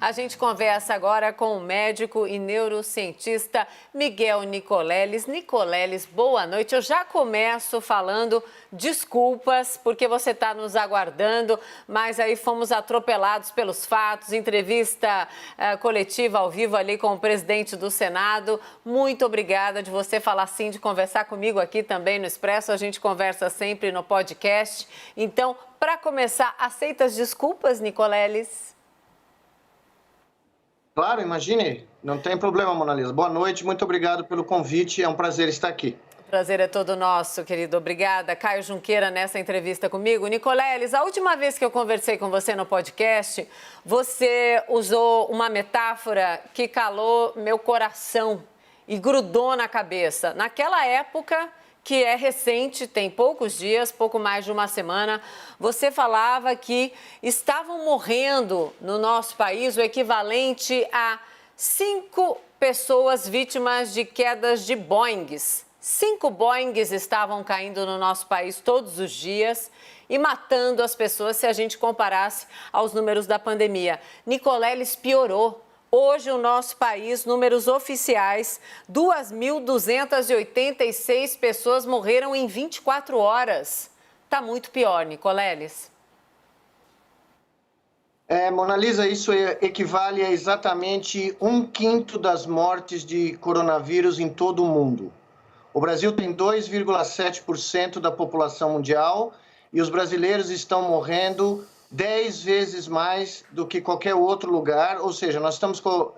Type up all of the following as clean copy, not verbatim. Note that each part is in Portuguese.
A gente conversa agora com o médico e neurocientista Miguel Nicoleles. Nicoleles, boa noite. Eu já começo falando desculpas, porque você está nos aguardando, mas aí fomos atropelados pelos fatos. Entrevista coletiva ao vivo ali com o presidente do Senado. Muito obrigada de você falar sim, de conversar comigo aqui também no Expresso. A gente conversa sempre no podcast. Então, para começar, aceita as desculpas, Nicoleles? Claro, imagine, não tem problema, Mona Lisa. Boa noite, muito obrigado pelo convite, é um prazer estar aqui. O prazer é todo nosso, querido. Obrigada. Caio Junqueira nessa entrevista comigo. Nicoleles, a última vez que eu conversei com você no podcast, você usou uma metáfora que calou meu coração e grudou na cabeça. Naquela época, que é recente, tem poucos dias, pouco mais de uma semana, você falava que estavam morrendo no nosso país o equivalente a 5 pessoas vítimas de quedas de Boeings. 5 Boeings estavam caindo no nosso país todos os dias e matando as pessoas se a gente comparasse aos números da pandemia. Nicoleles piorou. Hoje, o nosso país, números oficiais, 2.286 pessoas morreram em 24 horas. Está muito pior, Nicoleles. Mona Lisa, isso equivale a exatamente 1/5 das mortes de coronavírus em todo o mundo. O Brasil tem 2,7% da população mundial e os brasileiros estão morrendo 10 vezes mais do que qualquer outro lugar, ou seja, nós estamos com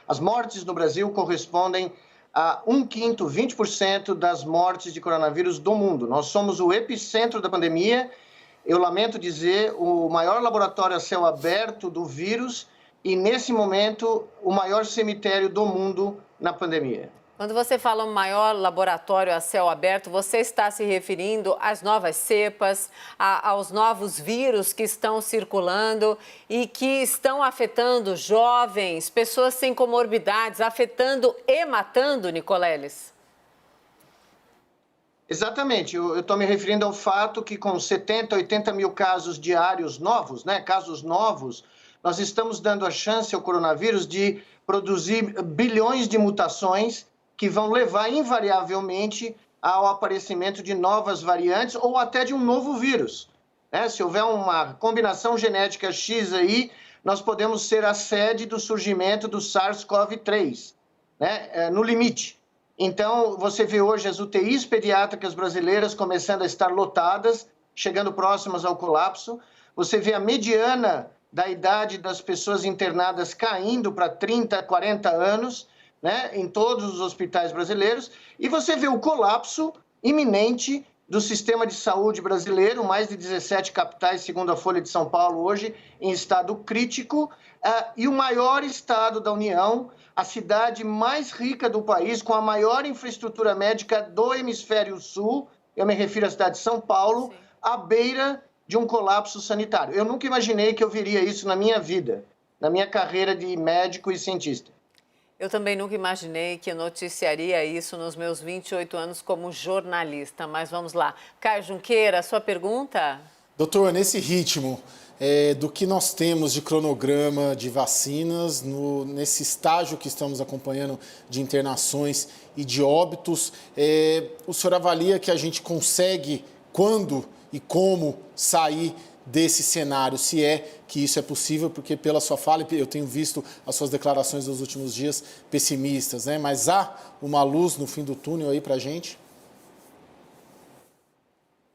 as mortes no Brasil correspondem a 1/5, 20% das mortes de coronavírus do mundo. Nós somos o epicentro da pandemia. Eu lamento dizer, o maior laboratório a céu aberto do vírus e, nesse momento, o maior cemitério do mundo na pandemia. Quando você fala um maior laboratório a céu aberto, você está se referindo às novas cepas, aos novos vírus que estão circulando e que estão afetando jovens, pessoas sem comorbidades, afetando e matando, Nicoleles? Exatamente, eu estou me referindo ao fato que com 70, 80 mil casos diários novos, casos novos, nós estamos dando a chance ao coronavírus de produzir bilhões de mutações que vão levar invariavelmente ao aparecimento de novas variantes ou até de um novo vírus. Se houver uma combinação genética X aí, nós podemos ser a sede do surgimento do SARS-CoV-3, no limite. Então, você vê hoje as UTIs pediátricas brasileiras começando a estar lotadas, chegando próximas ao colapso. Você vê a mediana da idade das pessoas internadas caindo para 30, 40 anos, em todos os hospitais brasileiros, e você vê o colapso iminente do sistema de saúde brasileiro, mais de 17 capitais, segundo a Folha de São Paulo, hoje, em estado crítico, e o maior estado da União, a cidade mais rica do país, com a maior infraestrutura médica do hemisfério sul, eu me refiro à cidade de São Paulo, sim, à beira de um colapso sanitário. Eu nunca imaginei que eu viria isso na minha vida, na minha carreira de médico e cientista. Eu também nunca imaginei que noticiaria isso nos meus 28 anos como jornalista, mas vamos lá. Caio Junqueira, sua pergunta? Doutor, nesse ritmo do que nós temos de cronograma de vacinas, nesse estágio que estamos acompanhando de internações e de óbitos, o senhor avalia que a gente consegue, quando e como sair desse cenário, se é que isso é possível, porque pela sua fala, eu tenho visto as suas declarações dos últimos dias pessimistas, mas há uma luz no fim do túnel aí para a gente?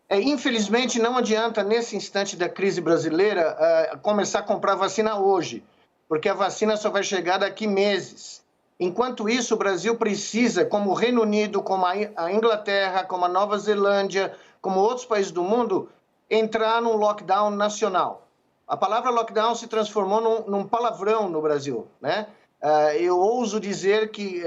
Infelizmente, não adianta, nesse instante da crise brasileira, começar a comprar vacina hoje, porque a vacina só vai chegar daqui meses. Enquanto isso, o Brasil precisa, como o Reino Unido, como a Inglaterra, como a Nova Zelândia, como outros países do mundo, entrar num lockdown nacional. A palavra lockdown se transformou num palavrão no Brasil, Eu ouso dizer que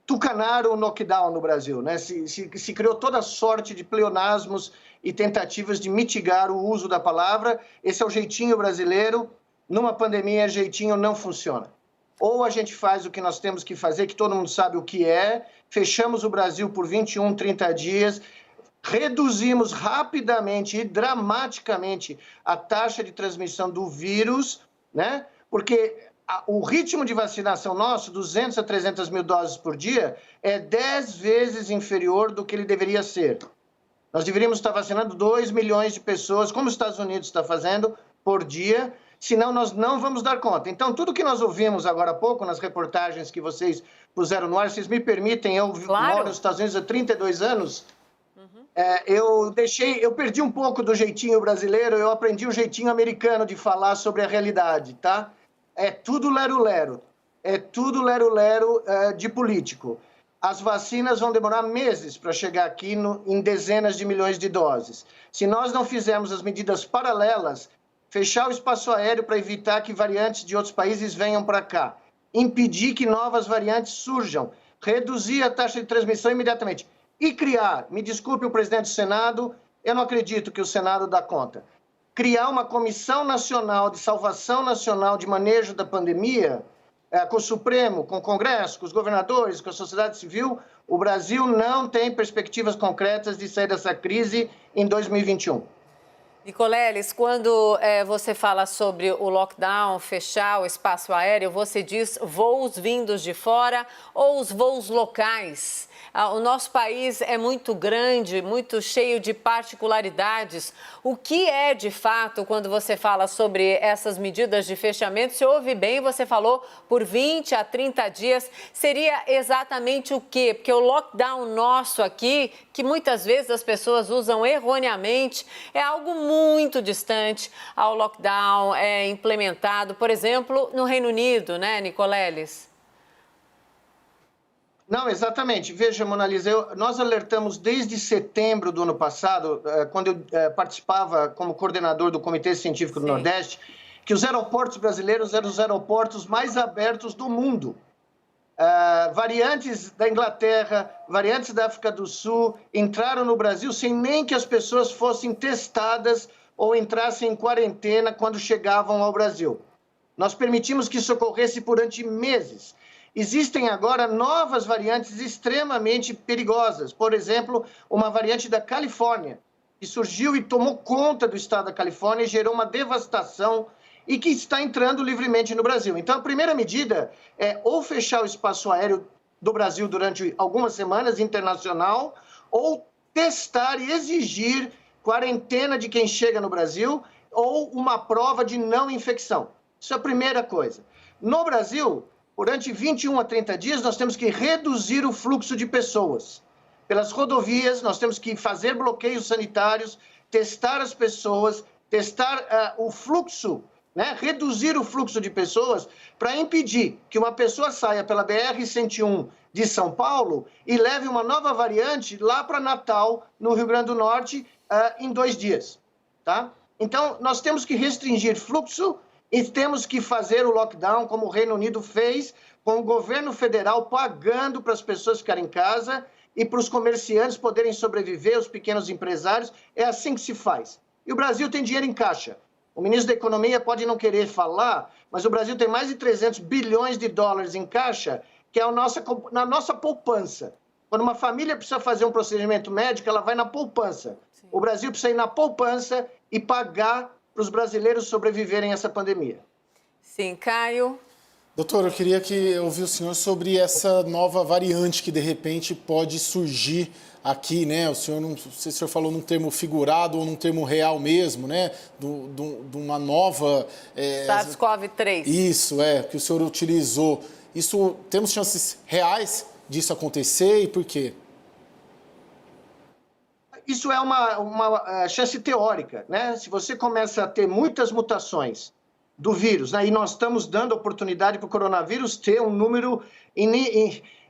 tucanaram o knockdown no Brasil, Se criou toda sorte de pleonasmos e tentativas de mitigar o uso da palavra. Esse é o jeitinho brasileiro. Numa pandemia, jeitinho não funciona. Ou a gente faz o que nós temos que fazer, que todo mundo sabe o que é, fechamos o Brasil por 21, 30 dias, reduzimos rapidamente e dramaticamente a taxa de transmissão do vírus, Porque o ritmo de vacinação nosso, 200 a 300 mil doses por dia, é 10 vezes inferior do que ele deveria ser. Nós deveríamos estar vacinando 2 milhões de pessoas, como os Estados Unidos está fazendo, por dia, senão nós não vamos dar conta. Então, tudo que nós ouvimos agora há pouco, nas reportagens que vocês puseram no ar, vocês me permitem, eu moro nos Estados Unidos há 32 anos, eu perdi um pouco do jeitinho brasileiro, eu aprendi o jeitinho americano de falar sobre a realidade, tá? É tudo lero-lero, de político. As vacinas vão demorar meses para chegar aqui em dezenas de milhões de doses. Se nós não fizermos as medidas paralelas, fechar o espaço aéreo para evitar que variantes de outros países venham para cá, impedir que novas variantes surjam, reduzir a taxa de transmissão imediatamente e criar, me desculpe o presidente do Senado, eu não acredito que o Senado dá conta, criar uma comissão nacional de salvação nacional de manejo da pandemia, com o Supremo, com o Congresso, com os governadores, com a sociedade civil, o Brasil não tem perspectivas concretas de sair dessa crise em 2021. Nicoleles, quando você fala sobre o lockdown, fechar o espaço aéreo, você diz voos vindos de fora ou os voos locais? O nosso país é muito grande, muito cheio de particularidades. O que é, de fato, quando você fala sobre essas medidas de fechamento? Se ouve bem, você falou por 20 a 30 dias. Seria exatamente o quê? Porque o lockdown nosso aqui, que muitas vezes as pessoas usam erroneamente, é algo muito distante ao lockdown implementado, por exemplo, no Reino Unido, né, Nicoleles? Não, exatamente. Veja, Mona Lisa, nós alertamos desde setembro do ano passado, quando eu participava como coordenador do Comitê Científico do Nordeste, que os aeroportos brasileiros eram os aeroportos mais abertos do mundo. Variantes da Inglaterra, variantes da África do Sul entraram no Brasil sem nem que as pessoas fossem testadas ou entrassem em quarentena quando chegavam ao Brasil. Nós permitimos que isso ocorresse durante meses. Existem agora novas variantes extremamente perigosas. Por exemplo, uma variante da Califórnia, que surgiu e tomou conta do estado da Califórnia e gerou uma devastação e que está entrando livremente no Brasil. Então, a primeira medida é ou fechar o espaço aéreo do Brasil durante algumas semanas, internacional, ou testar e exigir quarentena de quem chega no Brasil ou uma prova de não infecção. Isso é a primeira coisa. No Brasil, durante 21 a 30 dias, nós temos que reduzir o fluxo de pessoas. Pelas rodovias, nós temos que fazer bloqueios sanitários, testar as pessoas, testar o fluxo, né? Reduzir o fluxo de pessoas para impedir que uma pessoa saia pela BR-101 de São Paulo e leve uma nova variante lá para Natal, no Rio Grande do Norte, em 2 dias. Tá? Então, nós temos que restringir fluxo e temos que fazer o lockdown, como o Reino Unido fez, com o governo federal pagando para as pessoas ficarem em casa e para os comerciantes poderem sobreviver, os pequenos empresários. É assim que se faz. E o Brasil tem dinheiro em caixa. O ministro da Economia pode não querer falar, mas o Brasil tem mais de 300 bilhões de dólares em caixa, que é na nossa poupança. Quando uma família precisa fazer um procedimento médico, ela vai na poupança. Sim. O Brasil precisa ir na poupança e pagar para os brasileiros sobreviverem a essa pandemia. Sim, Caio. Doutor, eu queria ouvir o senhor sobre essa nova variante que, de repente, pode surgir aqui, né? O senhor, não sei se o senhor falou num termo figurado ou num termo real mesmo, né? De uma nova... SARS-CoV-3. Isso, que o senhor utilizou. Isso, temos chances reais disso acontecer e por quê? Isso é uma chance teórica, né? Se você começa a ter muitas mutações do vírus, né? E nós estamos dando oportunidade para o coronavírus ter um número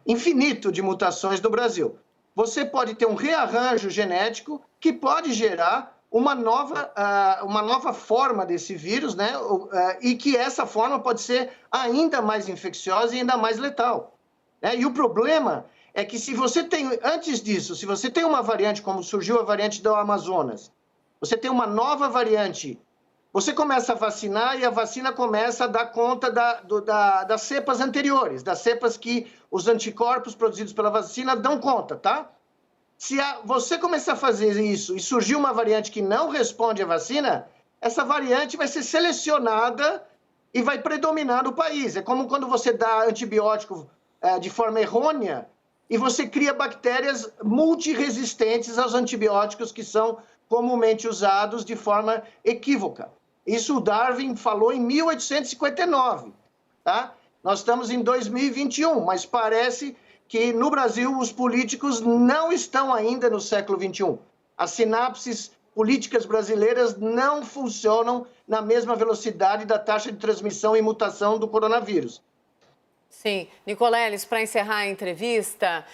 infinito de mutações no Brasil. Você pode ter um rearranjo genético que pode gerar uma nova forma desse vírus, né? E que essa forma pode ser ainda mais infecciosa e ainda mais letal. Né? E o problema é que se você tem, antes disso, se você tem uma variante, como surgiu a variante do Amazonas, você tem uma nova variante, você começa a vacinar e a vacina começa a dar conta das cepas anteriores, das cepas que os anticorpos produzidos pela vacina dão conta, tá? Se você começar a fazer isso e surgir uma variante que não responde à vacina, essa variante vai ser selecionada e vai predominar no país. É como quando você dá antibiótico de forma errônea e você cria bactérias multiresistentes aos antibióticos que são comumente usados de forma equívoca. Isso o Darwin falou em 1859, tá? Nós estamos em 2021, mas parece que no Brasil os políticos não estão ainda no século XXI. As sinapses políticas brasileiras não funcionam na mesma velocidade da taxa de transmissão e mutação do coronavírus. Sim. Nicoleles, para encerrar a entrevista,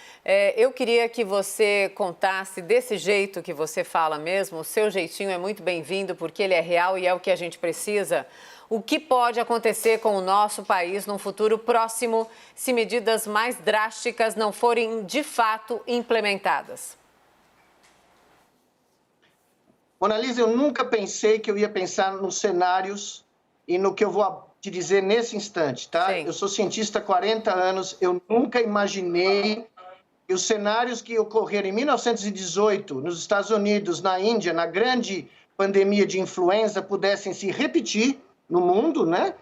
eu queria que você contasse desse jeito que você fala mesmo, o seu jeitinho é muito bem-vindo porque ele é real e é o que a gente precisa. O que pode acontecer com o nosso país num futuro próximo se medidas mais drásticas não forem de fato implementadas? Monalisa, eu nunca pensei que eu ia pensar nos cenários e no que eu vou te dizer nesse instante, tá? Sim. Eu sou cientista há 40 anos, eu nunca imaginei que os cenários que ocorreram em 1918 nos Estados Unidos, na Índia, na grande pandemia de influenza, pudessem se repetir no mundo, né?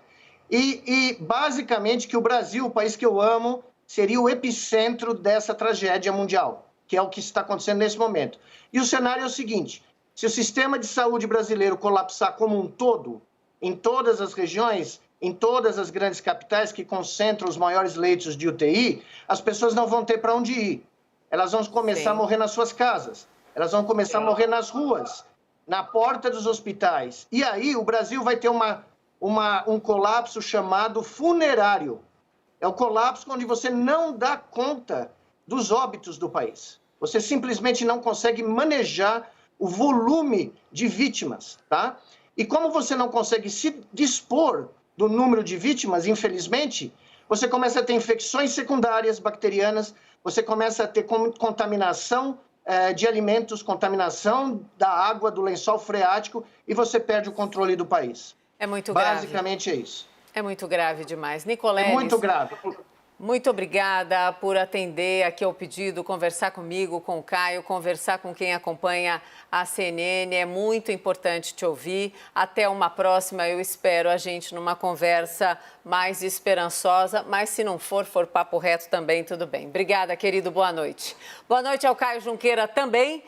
E basicamente que o Brasil, o país que eu amo, seria o epicentro dessa tragédia mundial, que é o que está acontecendo nesse momento. E o cenário é o seguinte: se o sistema de saúde brasileiro colapsar como um todo, em todas as regiões, em todas as grandes capitais que concentram os maiores leitos de UTI, as pessoas não vão ter para onde ir. Elas vão começar a morrer nas suas casas, elas vão começar a morrer nas ruas, na porta dos hospitais. E aí o Brasil vai ter um colapso chamado funerário. É o colapso onde você não dá conta dos óbitos do país. Você simplesmente não consegue manejar o volume de vítimas, tá? E como você não consegue se dispor do número de vítimas, infelizmente, você começa a ter infecções secundárias bacterianas, você começa a ter contaminação de alimentos, contaminação da água, do lençol freático, e você perde o controle do país. É muito grave. Basicamente é isso. É muito grave demais. Nicoleles, é muito grave. Muito obrigada por atender aqui ao pedido, conversar comigo, com o Caio, conversar com quem acompanha a CNN. É muito importante te ouvir. Até uma próxima, eu espero a gente numa conversa mais esperançosa, mas se não for papo reto também, tudo bem. Obrigada, querido, boa noite. Boa noite ao Caio Junqueira também.